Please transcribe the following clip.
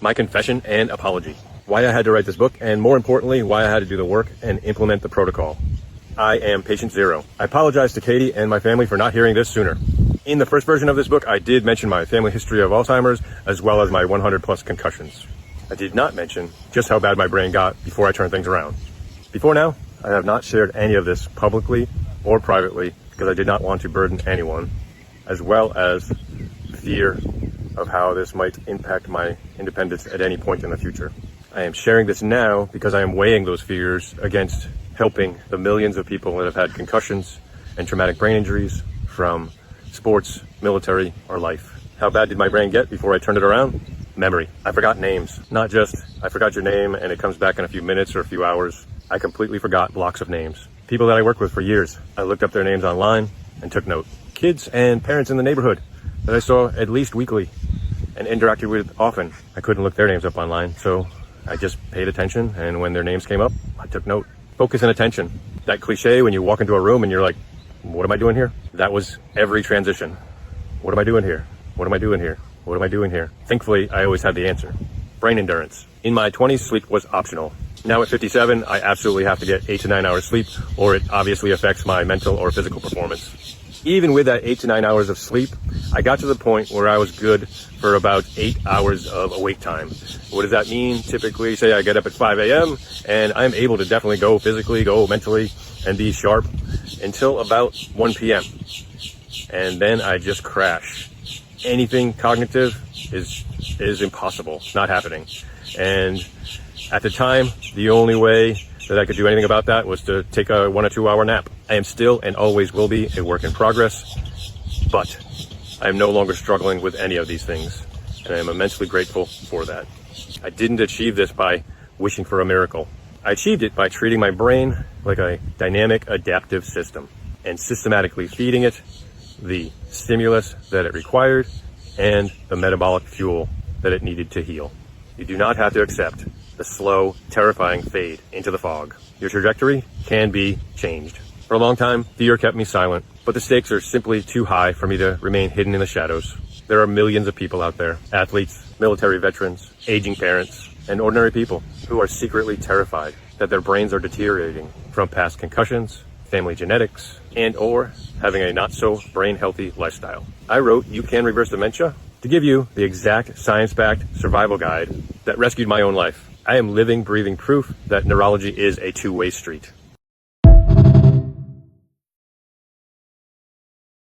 My confession and apology. Why I had to write this book, and more importantly, why I had to do the work and implement the protocol. I am patient zero. I apologize to Katie and my family for not hearing this sooner. In the first version of this book, I did mention my family history of Alzheimer's, as well as my 100 plus concussions. I did not mention just how bad my brain got before I turned things around. Before now, I have not shared any of this publicly or privately because I did not want to burden anyone, as well as fear of how this might impact my independence at any point in the future. I am sharing this now because I am weighing those fears against helping the millions of people that have had concussions and traumatic brain injuries from sports, military, or life. How bad did my brain get before I turned it around? Memory. I forgot names. Not just, I forgot your name and it comes back in a few minutes or a few hours. I completely forgot blocks of names. People that I worked with for years. I looked up their names online and took note. Kids and parents in the neighborhood that I saw at least weekly and interacted with often. I couldn't look their names up online, so I just paid attention, and when their names came up, I took note. Focus and attention. That cliche when you walk into a room and you're like, what am I doing here? That was every transition. What am I doing here? What am I doing here? What am I doing here? Thankfully, I always had the answer. Brain endurance. In my 20s, sleep was optional. Now at 57, I absolutely have to get 8 to 9 hours sleep, or it obviously affects my mental or physical performance. Even with that 8 to 9 hours of sleep, I got to the point where I was good for about 8 hours of awake time. What does that mean? Typically, say I get up at 5 a.m. and I'm able to definitely go physically, go mentally, and be sharp until about 1 p.m. And then I just crash. Anything cognitive is impossible. It's not happening. And at the time, the only way that I could do anything about that was to take a 1 or 2 hour nap. I am still and always will be a work in progress, but I am no longer struggling with any of these things, and I am immensely grateful for that. I didn't achieve this by wishing for a miracle. I achieved it by treating my brain like a dynamic adaptive system and systematically feeding it the stimulus that it required and the metabolic fuel that it needed to heal. You do not have to accept the slow, terrifying fade into the fog. Your trajectory can be changed. For a long time, fear kept me silent, but the stakes are simply too high for me to remain hidden in the shadows. There are millions of people out there, athletes, military veterans, aging parents, and ordinary people who are secretly terrified that their brains are deteriorating from past concussions, family genetics, and or having a not so brain healthy lifestyle. I wrote You Can Reverse Dementia to give you the exact science-backed survival guide that rescued my own life. I am living, breathing proof that neurology is a two-way street.